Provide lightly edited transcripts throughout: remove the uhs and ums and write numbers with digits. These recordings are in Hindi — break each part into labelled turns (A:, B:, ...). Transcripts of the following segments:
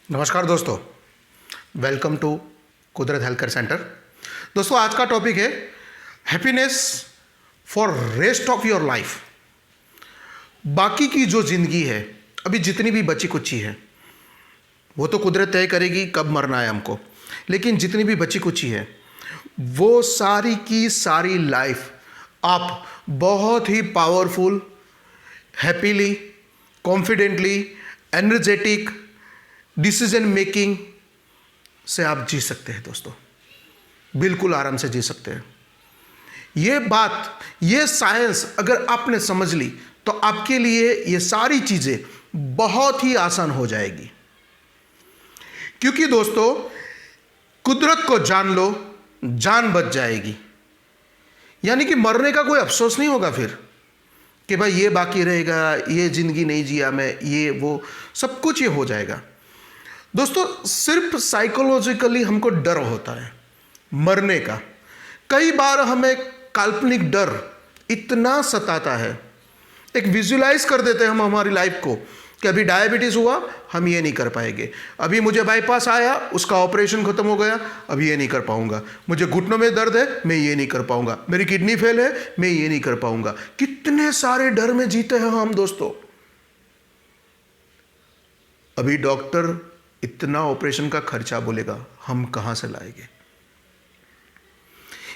A: नमस्कार दोस्तों, वेलकम टू कुदरत हेल्थ केयर सेंटर। दोस्तों, आज का टॉपिक है happiness for rest of your life. बाकी की जो ज़िंदगी है, अभी जितनी भी बची कुची है, वो तो कुदरत तय करेगी कब मरना है हमको, लेकिन जितनी भी बची कुची है वो सारी की सारी लाइफ आप बहुत ही powerful, happily, confidently, energetic decision making से आप जी सकते हैं। दोस्तों, बिल्कुल आराम से जी सकते हैं। ये बात, ये साइंस अगर आपने समझ ली तो आपके लिए ये सारी चीज़ें बहुत ही आसान हो जाएगी। क्योंकि दोस्तों, कुदरत को जान लो, जान बच जाएगी। यानी कि मरने का कोई अफसोस नहीं होगा फिर कि भाई ये बाकी रहेगा, ये ज़िंदगी नहीं जिया मैं, ये वो सब कुछ ये हो जाएगा। दोस्तों, सिर्फ साइकोलॉजिकली हमको डर होता है मरने का। कई बार हमें काल्पनिक डर इतना सताता है, एक विजुलाइज कर देते हैं हम हमारी लाइफ को कि अभी डायबिटीज़ हुआ, हम ये नहीं कर पाएंगे। अभी मुझे बाईपास आया, उसका ऑपरेशन खत्म हो गया, अब ये नहीं कर पाऊंगा। मुझे घुटनों में दर्द है, मैं ये नहीं कर पाऊंगा। मेरी किडनी फेल है, मैं ये नहीं कर पाऊंगा। कितने सारे डर में जीते हैं हम दोस्तों। अभी डॉक्टर इतना ऑपरेशन का खर्चा बोलेगा, हम कहां से लाएंगे?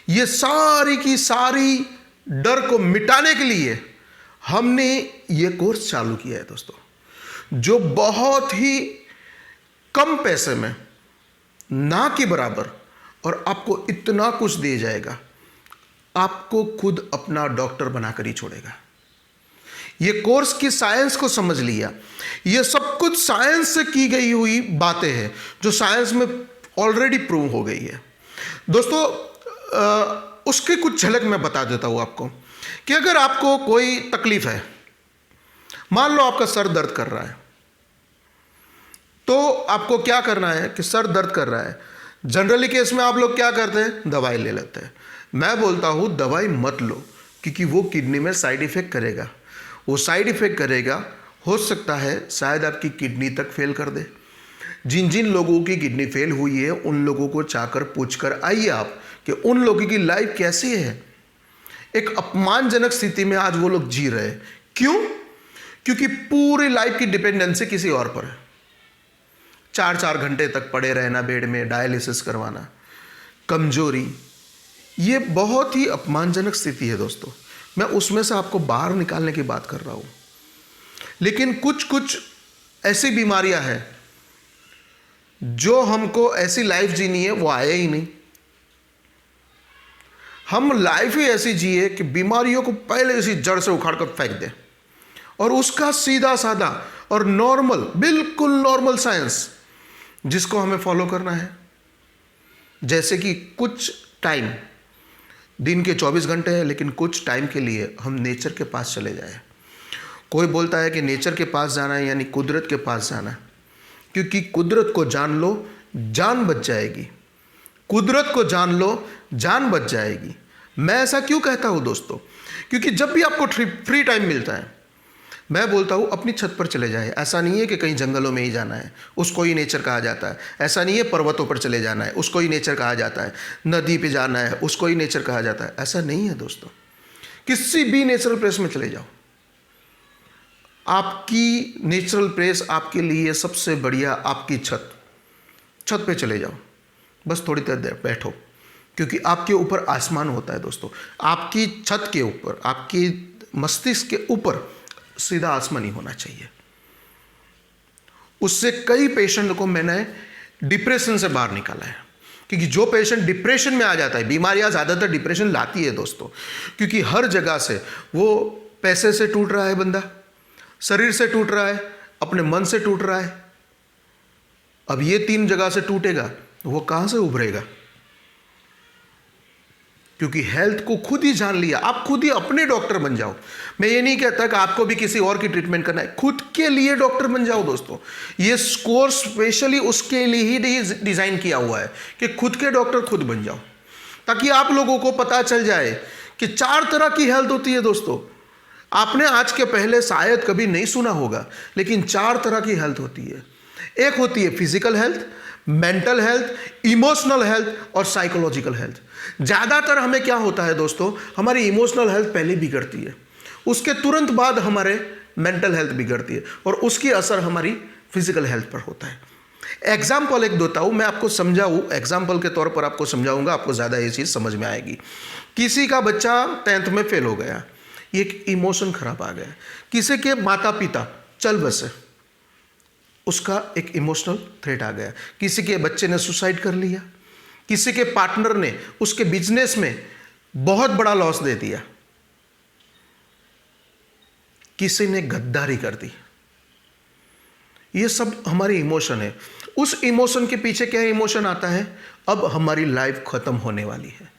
A: ये सारी की सारी डर को मिटाने के लिए हमने ये कोर्स चालू किया है दोस्तों, जो बहुत ही कम पैसे में, ना के बराबर, और आपको इतना कुछ दे जाएगा, आपको खुद अपना डॉक्टर बनाकर ही छोड़ेगा। ये कोर्स की साइंस को समझ लिया। ये सब कुछ साइंस से की गई हुई बातें हैं जो साइंस में ऑलरेडी प्रूव हो गई है दोस्तों। उसके कुछ झलक मैं बता देता हूं आपको कि अगर आपको कोई तकलीफ है, मान लो आपका सर दर्द कर रहा है, तो आपको क्या करना है कि सर दर्द कर रहा है, जनरली केस में आप लोग क्या करते हैं? दवाई ले लेते हैं। मैं बोलता हूं दवाई मत लो, क्योंकि वो किडनी में साइड इफेक्ट करेगा। वो साइड इफेक्ट करेगा, हो सकता है शायद आपकी किडनी तक फेल कर दे। जिन जिन लोगों की किडनी फेल हुई है उन लोगों को चाहकर पूछकर आइए आप कि उन लोगों की लाइफ कैसी है। एक अपमानजनक स्थिति में आज वो लोग जी रहे हैं। क्यों? क्योंकि पूरी लाइफ की डिपेंडेंसी किसी और पर है। 4-4 घंटे तक पड़े रहना बेड में, डायलिसिस करवाना, कमजोरी, ये बहुत ही अपमानजनक स्थिति है दोस्तों। मैं उसमें से आपको बाहर निकालने की बात कर रहा हूं। लेकिन कुछ कुछ ऐसी बीमारियां हैं जो हमको ऐसी लाइफ जीनी है, वो आए ही नहीं। हम लाइफ ही ऐसी जिए कि बीमारियों को पहले इसी जड़ से उखाड़ कर फेंक दें, और उसका सीधा साधा और नॉर्मल, बिल्कुल नॉर्मल साइंस जिसको हमें फॉलो करना है। जैसे कि कुछ टाइम, दिन के 24 घंटे हैं, लेकिन कुछ टाइम के लिए हम नेचर के पास चले जाएं। कोई बोलता है कि नेचर के पास जाना है यानी कुदरत के पास जाना है, क्योंकि कुदरत को जान लो, जान बच जाएगी। कुदरत को जान लो, जान बच जाएगी। मैं ऐसा क्यों कहता हूँ दोस्तों? क्योंकि जब भी आपको फ्री टाइम मिलता है, मैं बोलता हूँ अपनी छत पर चले जाए। ऐसा नहीं है कि कहीं जंगलों में ही जाना है, उसको ही नेचर कहा जाता है। ऐसा नहीं है पर्वतों पर चले जाना है, उसको ही नेचर कहा जाता है। नदी पे जाना है, उसको ही नेचर कहा जाता है। ऐसा नहीं है दोस्तों। किसी भी नेचुरल प्लेस में चले जाओ। आपकी नेचुरल प्लेस आपके लिए सबसे बढ़िया आपकी छत पे चले जाओ। बस थोड़ी देर बैठो, क्योंकि आपके ऊपर आसमान होता है दोस्तों। आपकी छत के ऊपर, आपकी मस्तिष्क के ऊपर सीधा आसमान ही होना चाहिए। उससे कई पेशेंट को मैंने डिप्रेशन से बाहर निकाला है। क्योंकि जो पेशेंट डिप्रेशन में आ जाता है, बीमारियां ज़्यादातर डिप्रेशन लाती है दोस्तों, क्योंकि हर जगह से वो पैसे से टूट रहा है बंदा, शरीर से टूट रहा है, अपने मन से टूट रहा है। अब ये 3 जगह से टूटेगा तो वो कहां से उभरेगा? क्योंकि हेल्थ को खुद ही जान लिया। आप खुद ही अपने डॉक्टर बन जाओ। मैं ये नहीं कहता कि आपको भी किसी और की ट्रीटमेंट करना है, खुद के लिए डॉक्टर बन जाओ दोस्तों। ये कोर्स स्पेशली उसके लिए ही डिजाइन किया हुआ है कि खुद के डॉक्टर खुद बन जाओ, ताकि आप लोगों को पता चल जाए कि 4 तरह की हेल्थ होती है दोस्तों। आपने आज के पहले शायद कभी नहीं सुना होगा, लेकिन 4 तरह की हेल्थ होती है। एक होती है physical health, mental health, emotional health और साइकोलॉजिकल हेल्थ। ज़्यादातर हमें क्या होता है दोस्तों, हमारी इमोशनल हेल्थ पहले बिगड़ती है, उसके तुरंत बाद हमारे मेंटल हेल्थ बिगड़ती है और उसकी असर हमारी फिजिकल हेल्थ पर होता है। एग्जाम्पल एक देता हूँ, मैं आपको समझाऊँ, एग्जाम्पल के तौर पर आपको समझाऊंगा, आपको ज़्यादा ये चीज़ समझ में आएगी। किसी का बच्चा 10th में फेल हो गया, एक इमोशन खराब आ गया। किसी के माता पिता चल बसे, उसका एक इमोशनल थ्रेट आ गया। किसी के बच्चे ने सुसाइड कर लिया, किसी के पार्टनर ने उसके बिजनेस में बहुत बड़ा लॉस दे दिया, किसी ने गद्दारी कर दी। ये सब हमारी इमोशन है। उस इमोशन के पीछे क्या इमोशन आता है, अब हमारी लाइफ खत्म होने वाली है।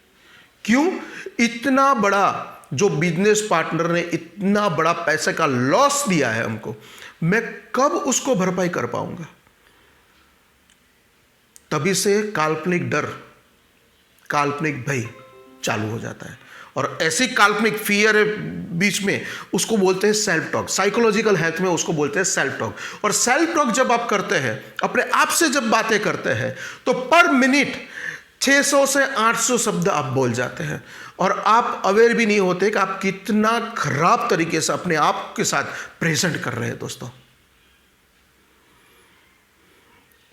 A: क्यों? इतना बड़ा जो बिजनेस पार्टनर ने इतना बड़ा पैसे का लॉस दिया है हमको, मैं कब उसको भरपाई कर पाऊंगा? तभी से काल्पनिक डर, काल्पनिक भय चालू हो जाता है और ऐसी काल्पनिक फियर बीच में उसको बोलते हैं सेल्फ टॉक। साइकोलॉजिकल हेल्थ में उसको बोलते हैं सेल्फ टॉक। और सेल्फ टॉक जब आप करते हैं, अपने आप से जब बातें करते हैं, तो पर मिनट 600 से 800 शब्द आप बोल जाते हैं और आप अवेयर भी नहीं होते कि आप कितना खराब तरीके से अपने आप के साथ प्रेजेंट कर रहे हैं। दोस्तों,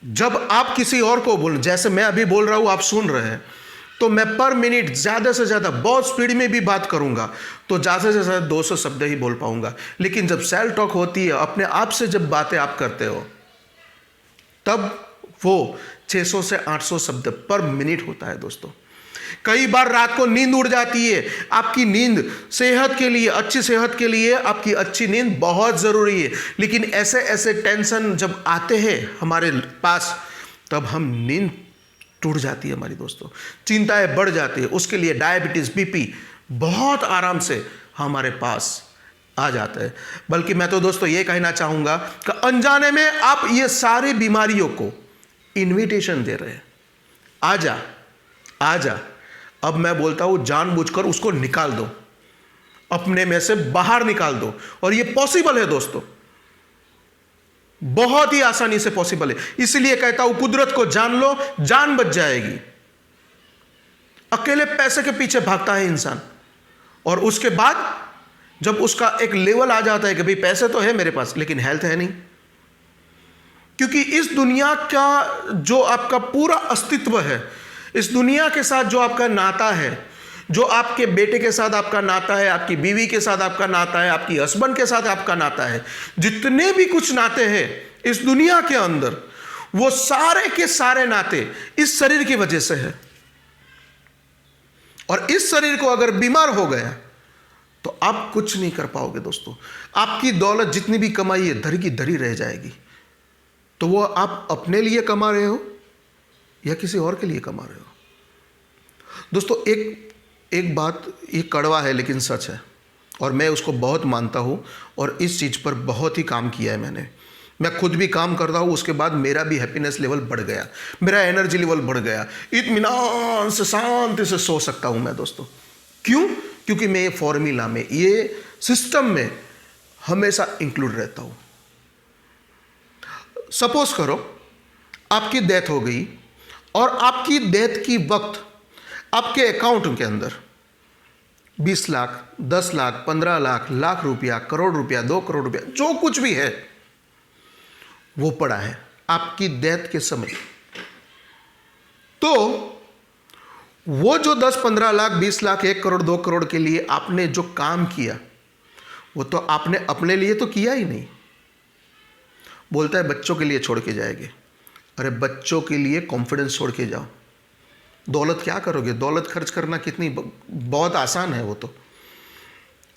A: जब आप किसी और को बोल, जैसे मैं अभी बोल रहा हूं, आप सुन रहे हैं, तो मैं पर मिनट ज़्यादा से ज़्यादा बहुत स्पीड में भी बात करूंगा तो ज़्यादा से ज़्यादा 200 शब्द ही बोल पाऊंगा। लेकिन जब सेल्फ टॉक होती है, अपने आप से जब बातें आप करते हो, तब वो 600 से 800 शब्द पर मिनट होता है। दोस्तों, कई बार रात को नींद उड़ जाती है। आपकी नींद सेहत के लिए, अच्छी सेहत के लिए आपकी अच्छी नींद बहुत ज़रूरी है। लेकिन ऐसे ऐसे टेंशन जब आते हैं हमारे पास, तब हम नींद टूट जाती है हमारी। दोस्तों, चिंताएं बढ़ जाती है। उसके लिए डायबिटीज़, बीपी बहुत आराम से हमारे पास आ जाता है। बल्कि मैं तो दोस्तों ये कहना चाहूँगा कि अनजाने में आप ये सारी बीमारियों को इन्विटेशन दे रहे हैं, आजा आजा। अब मैं बोलता हूं जानबूझकर उसको निकाल दो, अपने में से बाहर निकाल दो। और ये पॉसिबल है दोस्तों, बहुत ही आसानी से पॉसिबल है। इसलिए कहता हूं कुदरत को जान लो, जान बच जाएगी। अकेले पैसे के पीछे भागता है इंसान और उसके बाद जब उसका एक लेवल आ जाता है कि भाई पैसे तो है मेरे पास लेकिन हेल्थ है नहीं, क्योंकि इस दुनिया का जो आपका पूरा अस्तित्व है, इस दुनिया के साथ जो आपका नाता है, जो आपके बेटे के साथ आपका नाता है, आपकी बीवी के साथ आपका नाता है, आपकी हस्बैंड के साथ आपका नाता है, जितने भी कुछ नाते हैं इस दुनिया के अंदर, वो सारे के सारे नाते इस शरीर की वजह से है। और इस शरीर को अगर बीमार हो गया तो आप कुछ नहीं कर पाओगे। दोस्तों, आपकी दौलत जितनी भी कमाई है धरी की धरी रह जाएगी। तो वो आप अपने लिए कमा रहे हो या किसी और के लिए कमा रहे हो? दोस्तों, एक बात, ये कड़वा है लेकिन सच है और मैं उसको बहुत मानता हूँ और इस चीज़ पर बहुत ही काम किया है मैंने। मैं खुद भी काम करता हूँ, उसके बाद मेरा भी हैप्पीनेस लेवल बढ़ गया, मेरा एनर्जी लेवल बढ़ गया, इत्मीनान से शांति से सो सकता हूँ मैं। दोस्तों, क्यों? क्योंकि मैं ये फॉर्मूला में, ये सिस्टम में हमेशा इंक्लूड रहता हूँ। सपोज करो आपकी डेथ हो गई और आपकी डेथ की वक्त आपके अकाउंट के अंदर 20 लाख, 10 लाख, 15 लाख, लाख रुपया, करोड़ रुपया, 2 करोड़ रुपया, जो कुछ भी है वो पड़ा है आपकी डेथ के समय। तो वो जो 10, 15 लाख, 20 लाख, 1 करोड़, 2 करोड़ के लिए आपने जो काम किया, वो तो आपने अपने लिए तो किया ही नहीं। बोलता है बच्चों के लिए छोड़ के जाएंगे। अरे बच्चों के लिए कॉन्फिडेंस छोड़ के जाओ। दौलत क्या करोगे? दौलत खर्च करना कितनी बहुत आसान है वो तो,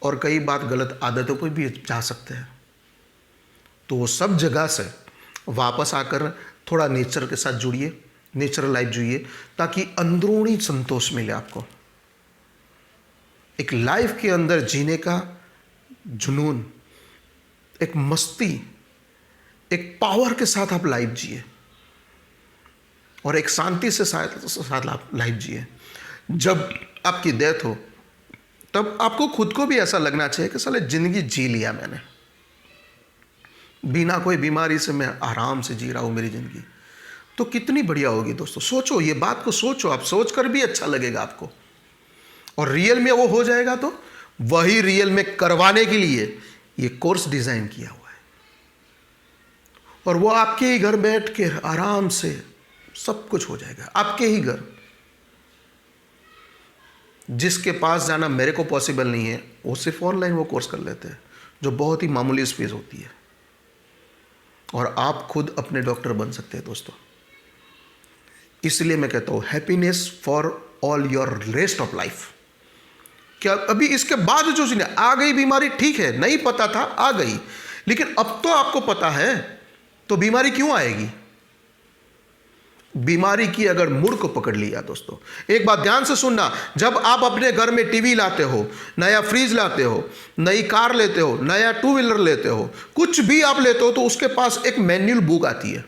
A: और कई बार गलत आदतों पर भी जा सकते हैं। तो वो सब जगह से वापस आकर थोड़ा नेचर के साथ जुड़िए, नेचुरल लाइफ जिए, ताकि अंदरूनी संतोष मिले आपको। एक लाइफ के अंदर जीने का जुनून, एक मस्ती, एक पावर के साथ आप लाइफ जिए और एक शांति से साथ आप लाइफ जिए। जब आपकी डेथ हो तब आपको खुद को भी ऐसा लगना चाहिए कि साले जिंदगी जी लिया मैंने, बिना कोई बीमारी से मैं आराम से जी रहा हूँ मेरी ज़िंदगी, तो कितनी बढ़िया होगी दोस्तों। सोचो, ये बात को सोचो, आप सोच कर भी अच्छा लगेगा आपको। और रियल में वो हो जाएगा तो वही रियल में करवाने के लिए ये कोर्स डिज़ाइन किया हुआ है। और वो आपके ही घर बैठ के आराम से सब कुछ हो जाएगा, आपके ही घर। जिसके पास जाना मेरे को पॉसिबल नहीं है, वो सिर्फ ऑनलाइन वो कोर्स कर लेते हैं, जो बहुत ही मामूली फीस होती है, और आप खुद अपने डॉक्टर बन सकते हैं दोस्तों। इसलिए मैं कहता हूँ happiness for all your rest of life. क्या अभी इसके बाद जो चीज़ आ गई बीमारी, ठीक है, नहीं पता था, आ गई, लेकिन अब तो आपको पता है, तो बीमारी क्यों आएगी? बीमारी की अगर मुड़ को पकड़ लिया दोस्तों, एक बात ध्यान से सुनना, जब आप अपने घर में टीवी लाते हो, नया फ्रिज लाते हो, नई कार लेते हो, नया टू व्हीलर लेते हो, कुछ भी आप लेते हो, तो उसके पास एक मैनुअल बुक आती है,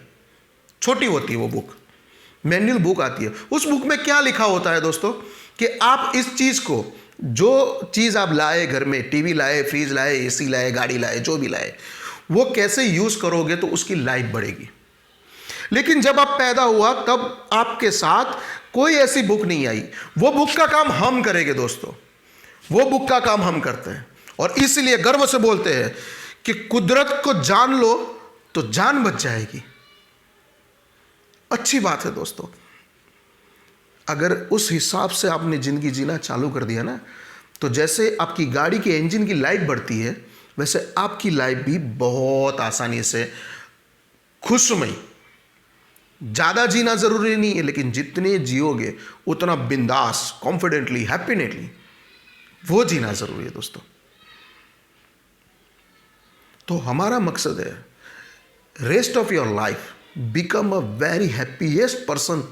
A: छोटी होती है वो बुक, मैनुअल बुक आती है। उस बुक में क्या लिखा होता है दोस्तों, कि आप इस चीज़ को, जो चीज़ आप लाए घर में, टीवी लाए, फ्रिज लाए, एसी लाए, गाड़ी लाए, जो भी लाए, वो कैसे यूज़ करोगे तो उसकी लाइफ बढ़ेगी। लेकिन जब आप पैदा हुआ तब आपके साथ कोई ऐसी बुक नहीं आई। वो बुक का काम हम करेंगे दोस्तों, वो बुक का काम हम करते हैं। और इसलिए गर्व से बोलते हैं कि कुदरत को जान लो तो जान बच जाएगी। अच्छी बात है दोस्तों, अगर उस हिसाब से आपने ज़िंदगी जीना चालू कर दिया ना, तो जैसे आपकी गाड़ी के इंजन की लाइफ बढ़ती है, वैसे आपकी लाइफ भी बहुत आसानी से खुशमयी। ज़्यादा जीना ज़रूरी नहीं है, लेकिन जितने जियोगे उतना बिंदास, कॉन्फिडेंटली, हैप्पीनेटली वो जीना ज़रूरी है दोस्तों। तो हमारा मकसद है, rest of your life become a very happiest person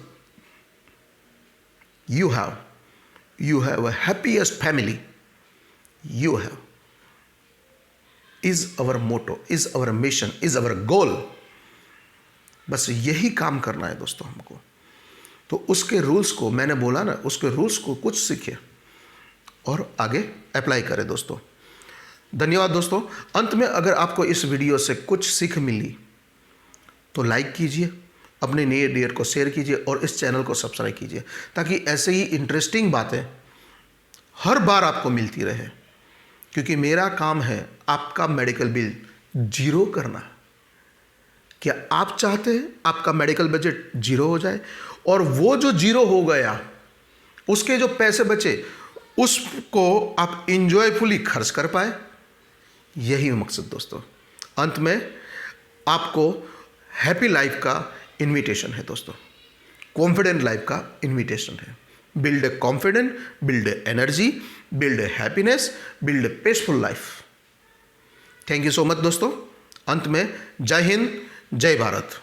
A: you have a happiest family you have, is our motto, is our mission, is our goal। बस यही काम करना है दोस्तों हमको। तो उसके रूल्स को, मैंने बोला ना, उसके रूल्स को कुछ सीखे और आगे अप्लाई करें दोस्तों। धन्यवाद दोस्तों। अंत में अगर आपको इस वीडियो से कुछ सीख मिली तो लाइक कीजिए, अपने नियर डियर को शेयर कीजिए और इस चैनल को सब्सक्राइब कीजिए, ताकि ऐसे ही इंटरेस्टिंग बातें हर बार आपको मिलती रहे। क्योंकि मेरा काम है आपका मेडिकल बिल जीरो करना। क्या आप चाहते हैं आपका मेडिकल बजट जीरो हो जाए, और वो जो जीरो हो गया उसके जो पैसे बचे उसको आप इंजॉयफुली खर्च कर पाए? यही मकसद दोस्तों। अंत में आपको हैप्पी लाइफ का इन्विटेशन है दोस्तों, कॉन्फिडेंट लाइफ का इन्विटेशन है। Build a confident, build a energy, build a happiness, build a peaceful life. Thank you so much दोस्तों। अंत में जय हिंद, जय भारत।